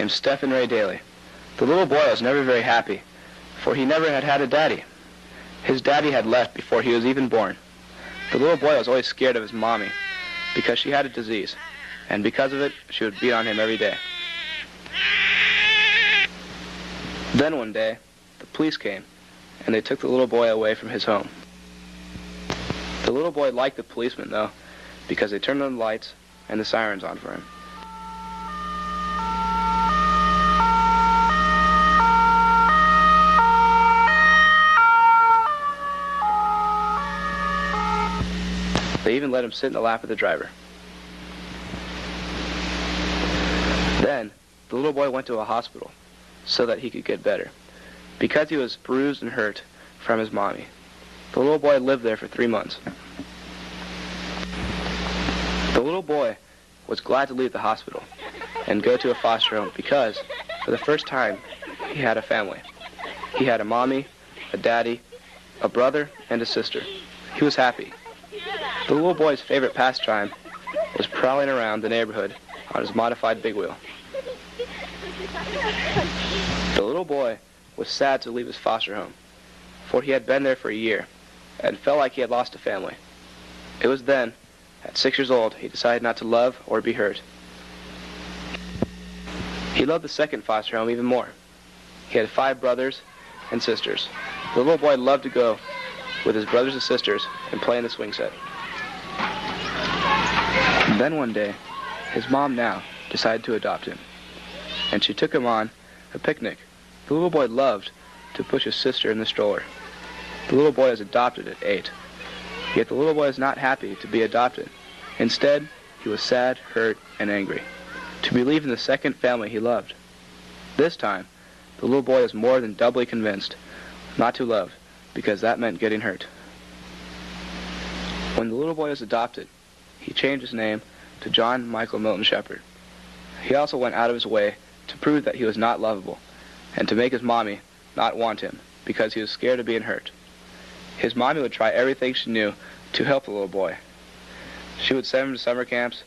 named Stephen Ray Daly. The little boy was never very happy, for he never had had a daddy. His daddy had left before he was even born. The little boy was always scared of his mommy because she had a disease, and because of it, she would beat on him every day. Then one day, the police came, and they took the little boy away from his home. The little boy liked the policemen, though, because they turned on the lights and the sirens on for him. They even let him sit in the lap of the driver. Then, the little boy went to a hospital so that he could get better, because he was bruised and hurt from his mommy. The little boy lived there for 3 months. The little boy was glad to leave the hospital and go to a foster home because, for the first time, he had a family. He had a mommy, a daddy, a brother, and a sister. He was happy. The little boy's favorite pastime was prowling around the neighborhood on his modified big wheel. The little boy was sad to leave his foster home, for he had been there for a year and felt like he had lost a family. It was then, at 6 years old, he decided not to love or be hurt. He loved the second foster home even more. He had 5 brothers and sisters. The little boy loved to go with his brothers and sisters and play in the swing set. And then one day, his mom now decided to adopt him, and she took him on a picnic. The little boy loved to push his sister in the stroller. The little boy was adopted at 8. Yet the little boy was not happy to be adopted. Instead, he was sad, hurt, and angry to believe in the second family he loved. This time, the little boy was more than doubly convinced not to love, because that meant getting hurt. When the little boy was adopted, he changed his name to John Michael Milton Shepard. He also went out of his way to prove that he was not lovable, and to make his mommy not want him, because he was scared of being hurt. His mommy would try everything she knew to help the little boy. She would send him to summer camps,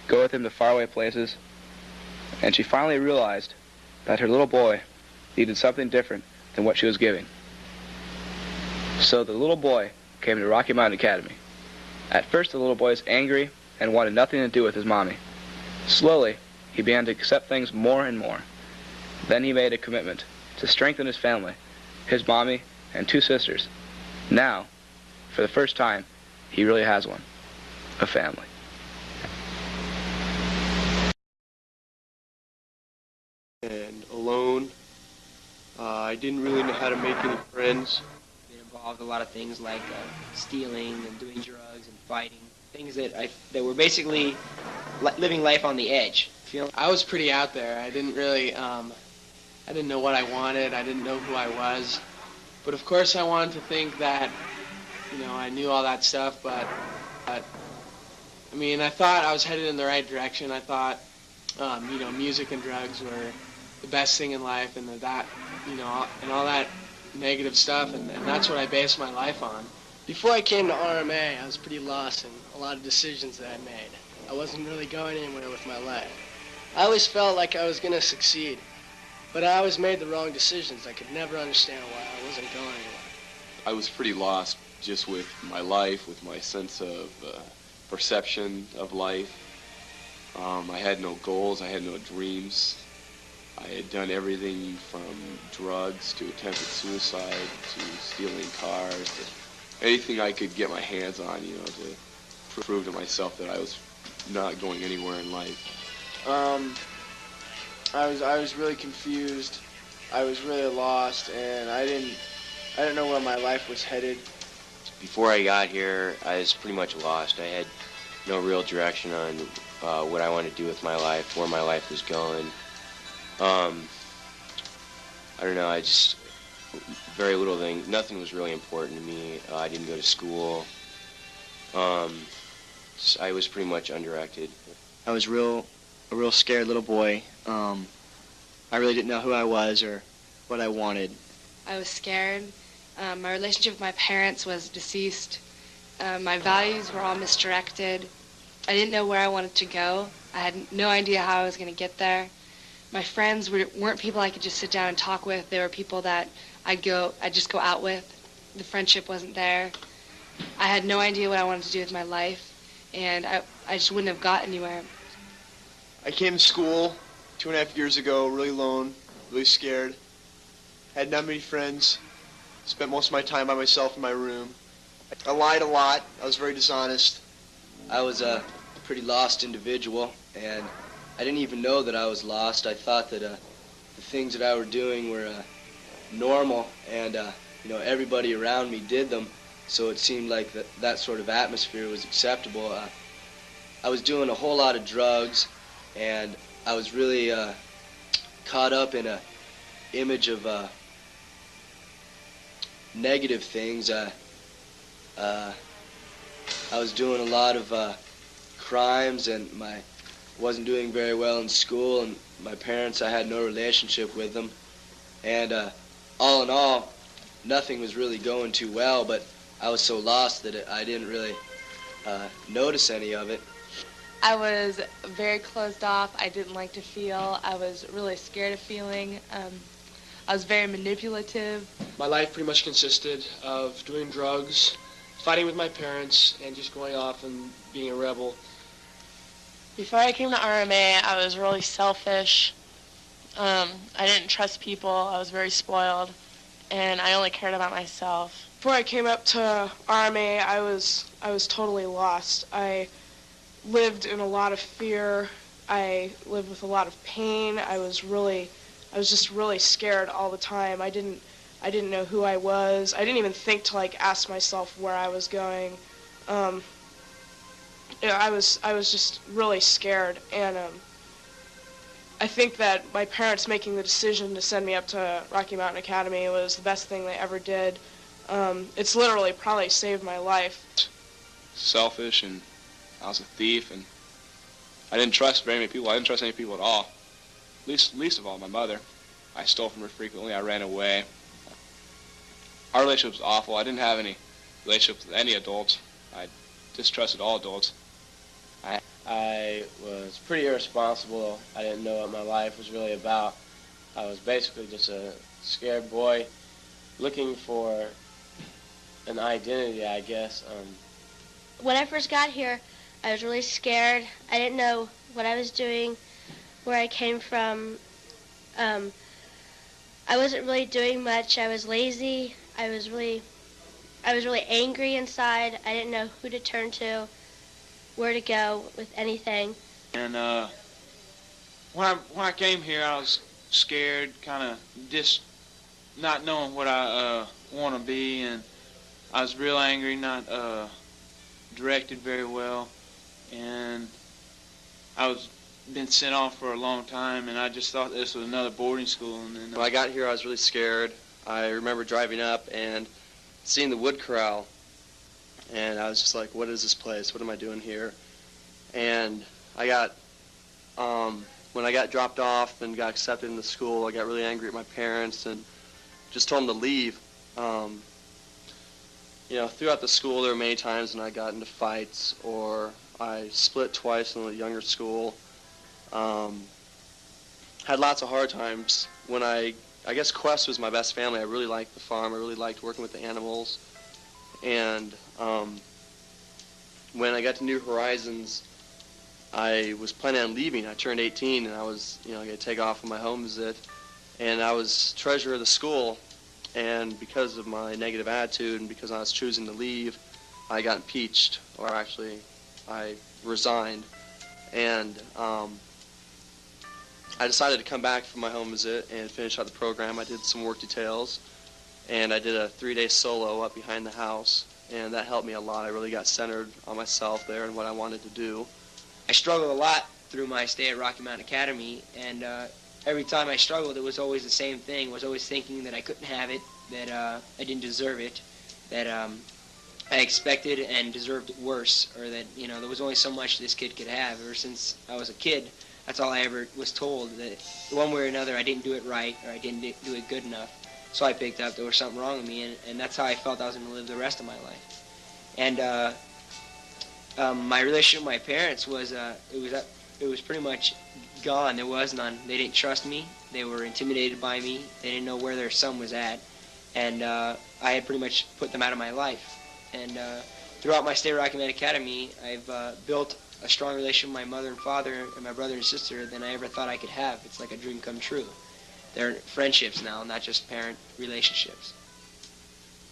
go with him to faraway places, and she finally realized that her little boy needed something different than what she was giving. So the little boy came to Rocky Mtn Academy. At first, the little boy was angry and wanted nothing to do with his mommy. Slowly, he began to accept things more and more. Then he made a commitment to strengthen his family, his mommy, and 2 sisters. Now, for the first time, he really has one, a family. And alone, I didn't really know how to make any friends. It involved a lot of things like stealing and doing drugs and fighting, things that were basically living life on the edge. I was pretty out there. I didn't really, I didn't know what I wanted. I didn't know who I was. But of course I wanted to think that, I knew all that stuff, but I mean, I thought I was headed in the right direction. I thought, music and drugs were the best thing in life, and that, and all that negative stuff, and that's what I based my life on. Before I came to RMA, I was pretty lost in a lot of decisions that I made. I wasn't really going anywhere with my life. I always felt like I was going to succeed, but I always made the wrong decisions. I could never understand why I wasn't going anywhere. I was pretty lost just with my life, with my sense of perception of life. I had no goals, I had no dreams. I had done everything from drugs to attempted suicide to stealing cars, to anything I could get my hands on, to prove to myself that I was not going anywhere in life. I was really confused. I was really lost, and I didn't know where my life was headed. Before I got here, I was pretty much lost. I had no real direction on what I wanted to do with my life, where my life was going. I don't know, very little thing, nothing was really important to me. I didn't go to school. I was pretty much undirected. I was a real scared little boy. I really didn't know who I was or what I wanted. I was scared. My relationship with my parents was deceased. My values were all misdirected. I didn't know where I wanted to go. I had no idea how I was going to get there. My friends weren't people I could just sit down and talk with. They were people that I'd just go out with. The friendship wasn't there. I had no idea what I wanted to do with my life, and I just wouldn't have got anywhere. I came to school 2.5 years ago, really alone, really scared. Had not many friends. Spent most of my time by myself in my room. I lied a lot. I was very dishonest. I was a pretty lost individual, and I didn't even know that I was lost. I thought that the things that I were doing were normal, and everybody around me did them, so it seemed like that sort of atmosphere was acceptable. I was doing a whole lot of drugs, and I was really caught up in a image of negative things. I was doing a lot of crimes, and wasn't doing very well in school, and my parents, I had no relationship with them, and all in all, nothing was really going too well, but I was so lost that I didn't really notice any of it. I was very closed off. I didn't like to feel. I was really scared of feeling. I was very manipulative. My life pretty much consisted of doing drugs, fighting with my parents, and just going off and being a rebel. Before I came to RMA, I was really selfish. I didn't trust people. I was very spoiled, and I only cared about myself. Before I came up to RMA, I was totally lost. I lived in a lot of fear. I lived with a lot of pain. I was just really scared all the time. I didn't know who I was. I didn't even think to ask myself where I was going. I was just really scared, and I think that my parents making the decision to send me up to Rocky Mtn Academy was the best thing they ever did. It's literally probably saved my life. Selfish, and I was a thief, and I didn't trust very many people. I didn't trust any people at all. Least of all my mother. I stole from her frequently. I ran away. Our relationship was awful. I didn't have any relationship with any adults. I distrusted all adults. I was pretty irresponsible. I didn't know what my life was really about. I was basically just a scared boy looking for an identity, I guess. When I first got here, I was really scared. I didn't know what I was doing, where I came from. I wasn't really doing much. I was lazy. I was really angry inside. I didn't know who to turn to, where to go with anything. And when I came here, I was scared, kind of just not knowing what I want to be, and I was real angry, not directed very well, and I was been sent off for a long time, and I just thought this was another boarding school. And then When I got here, I was really scared. I remember driving up and seeing the wood corral, and I was just like, what is this place? What am I doing here? And I got, when I got dropped off and got accepted into school, I got really angry at my parents and just told them to leave. Throughout the school, there were many times when I got into fights, or I split twice in a younger school. Had lots of hard times. When I guess Quest was my best family. I really liked the farm. I really liked working with the animals. And when I got to New Horizons, I was planning on leaving. I turned 18, and I was, going to take off on my home visit. And I was treasurer of the school. And because of my negative attitude and because I was choosing to leave, I got impeached, or actually, I resigned. And I decided to come back from my home visit and finish out the program. I did some work details, and I did a 3-day solo up behind the house, and that helped me a lot. I really got centered on myself there and what I wanted to do. I struggled a lot through my stay at Rocky Mtn Academy, and every time I struggled, it was always the same thing. I was always thinking that I couldn't have it, that I didn't deserve it, that I expected and deserved worse, or that, there was only so much this kid could have. Ever since I was a kid, that's all I ever was told, that one way or another I didn't do it right, or I didn't do it good enough. So I picked up there was something wrong with me, and that's how I felt I was going to live the rest of my life. And my relationship with my parents was it it was pretty much gone. There was none. They didn't trust me. They were intimidated by me. They didn't know where their son was at. And I had pretty much put them out of my life. And throughout my stay at Rocky Mtn Academy, I've built a strong relationship with my mother and father and my brother and sister than I ever thought I could have. It's like a dream come true. They're friendships now, not just parent relationships.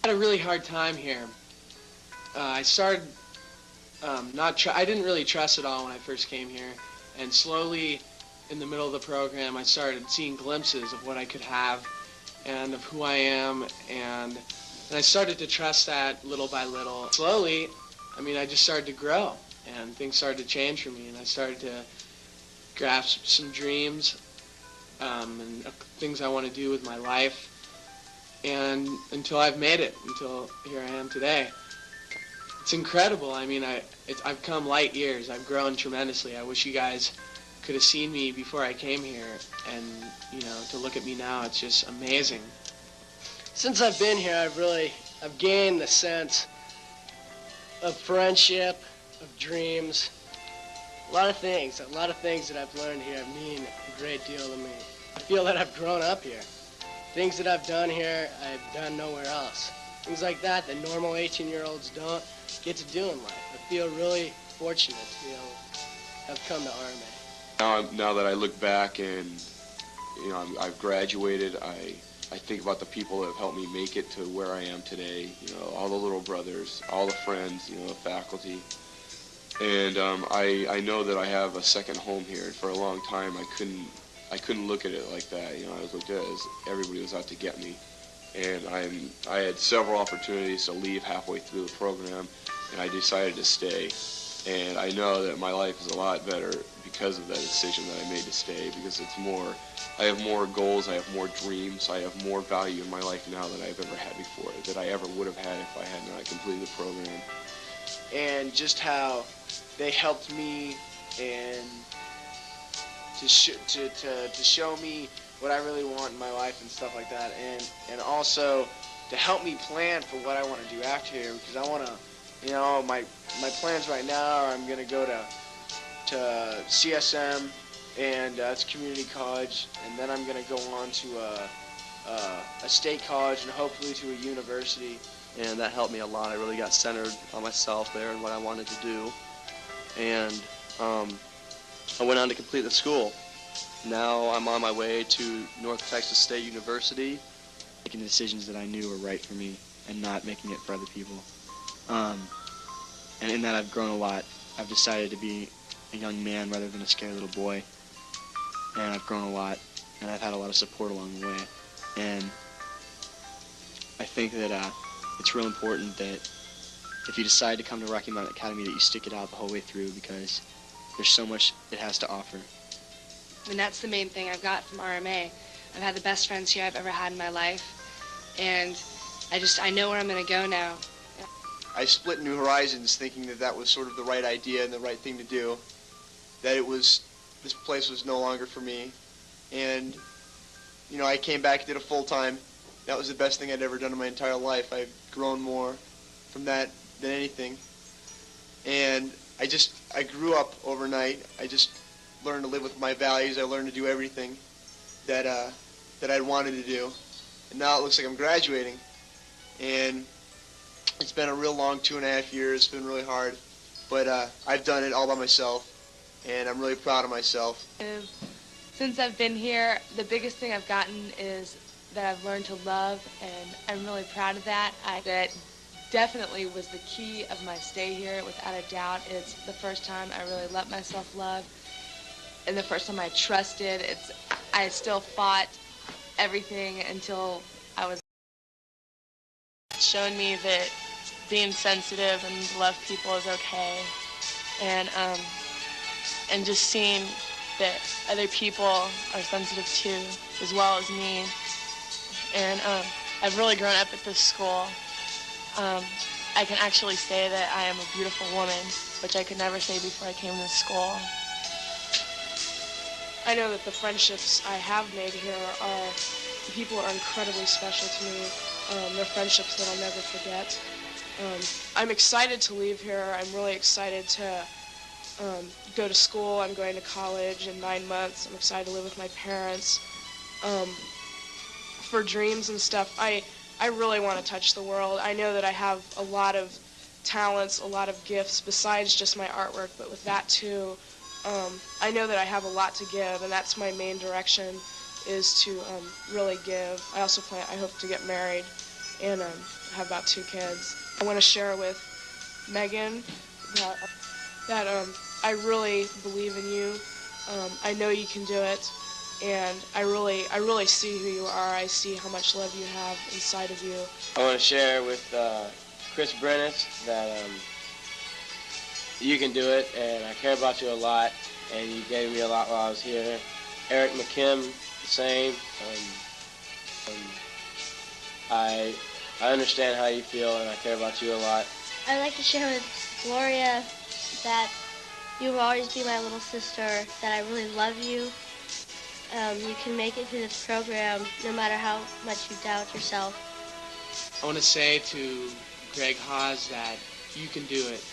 I had a really hard time here. I started I didn't really trust at all when I first came here, and slowly in the middle of the program I started seeing glimpses of what I could have and of who I am, and I started to trust that little by little. Slowly, I just started to grow, and things started to change for me, and I started to grasp some dreams and things I want to do with my life, and until I've made it, until here I am today. It's incredible. I've come light years. I've grown tremendously. I wish you guys could have seen me before I came here, and to look at me now, it's just amazing. Since I've been here, I've gained the sense of friendship, of dreams, a lot of things that I've learned here mean a great deal to me. I feel that I've grown up here. Things that I've done here, I've done nowhere else. Things like that normal 18-year-olds don't get to do in life. I feel really fortunate to have come to RMA. Now that I look back and I've graduated, I think about the people that have helped me make it to where I am today. All the little brothers, all the friends, the faculty. And I know that I have a second home here. For a long time, I couldn't look at it like that. I was looked at as everybody was out to get me. And I had several opportunities to leave halfway through the program, and I decided to stay. And I know that my life is a lot better because of that decision that I made to stay, because I have more goals, I have more dreams, I have more value in my life now than I've ever had before, that I ever would have had if I had not completed the program. And just how they helped me and to show me what I really want in my life and stuff like that, and also to help me plan for what I want to do after here, because I want to, my plans right now are I'm going to go to CSM, and it's community college, and then I'm going to go on to a state college and hopefully to a university. And that helped me a lot. I really got centered on myself there and what I wanted to do. And I went on to complete the school. Now I'm on my way to North Texas State University. Making decisions that I knew were right for me and not making it for other people. And in that I've grown a lot. I've decided to be a young man rather than a scared little boy. And I've grown a lot, and I've had a lot of support along the way. And I think that it's real important that if you decide to come to Rocky Mtn Academy that you stick it out the whole way through, because there's so much it has to offer. And that's the main thing I've got from RMA. I've had the best friends here I've ever had in my life, and I know where I'm going to go now. I split New Horizons thinking that was sort of the right idea and the right thing to do, that this place was no longer for me, and I came back and did a full-time. That was the best thing I'd ever done in my entire life. I've grown more from that than anything, and I grew up overnight. I just learned to live with my values. I learned to do everything that I'd wanted to do, and now it looks like I'm graduating, and it's been a real long 2.5 years. It's been really hard, but I've done it all by myself, and I'm really proud of myself. Since I've been here, the biggest thing I've gotten is that I've learned to love, and I'm really proud of that. That definitely was the key of my stay here, without a doubt. It's the first time I really let myself love, and the first time I trusted. I still fought everything until I was. It's shown me that being sensitive and to love people is okay, and just seeing that other people are sensitive too, as well as me. And I've really grown up at this school. I can actually say that I am a beautiful woman, which I could never say before I came to school. I know that the friendships I have made here the people are incredibly special to me. They're friendships that I'll never forget. I'm excited to leave here. I'm really excited to go to school. I'm going to college in 9 months. I'm excited to live with my parents. For dreams and stuff, I really want to touch the world. I know that I have a lot of talents, a lot of gifts besides just my artwork, but with that too, I know that I have a lot to give, and that's my main direction, is to really give. I hope to get married and have about 2 kids. I want to share with Megan that I really believe in you. I know you can do it, and I really see who you are. I see how much love you have inside of you. I want to share with Chris Brennett that you can do it, and I care about you a lot, and you gave me a lot while I was here. Eric McKim, the same. I understand how you feel, and I care about you a lot. I'd like to share with Gloria that you will always be my little sister, that I really love you. You can make it through this program no matter how much you doubt yourself. I want to say to Greg Haas that you can do it,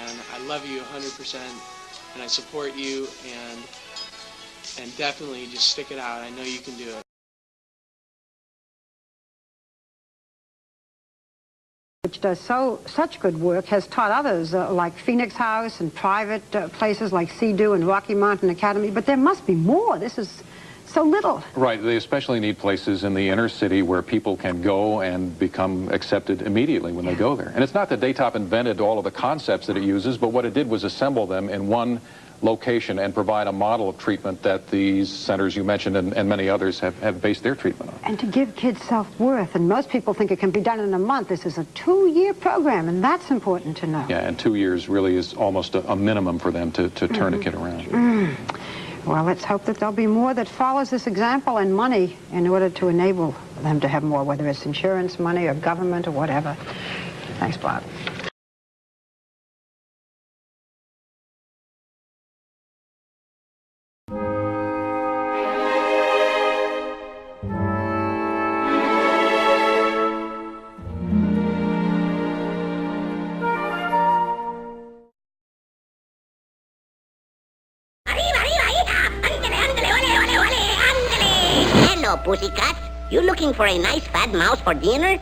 and I love you 100%, and I support you, and definitely just stick it out. I know you can do it. Which does such good work, has taught others, like Phoenix House and private places like Sea-Doo and Rocky Mtn Academy, but there must be more. This is so little. Right. They especially need places in the inner city where people can go and become accepted immediately when they go there. And it's not that Daytop invented all of the concepts that it uses, but what it did was assemble them in one location and provide a model of treatment that these centers you mentioned and many others have based their treatment on. And to give kids self-worth, and most people think it can be done in a month. This is a 2-year program, and that's important to know. Yeah, and 2 years really is almost a minimum for them to turn a kid around. Well, let's hope that there'll be more that follows this example, and money in order to enable them to have more, whether it's insurance money or government or whatever. Thanks, Bob. Hello, pussycats. You looking for a nice fat mouse for dinner?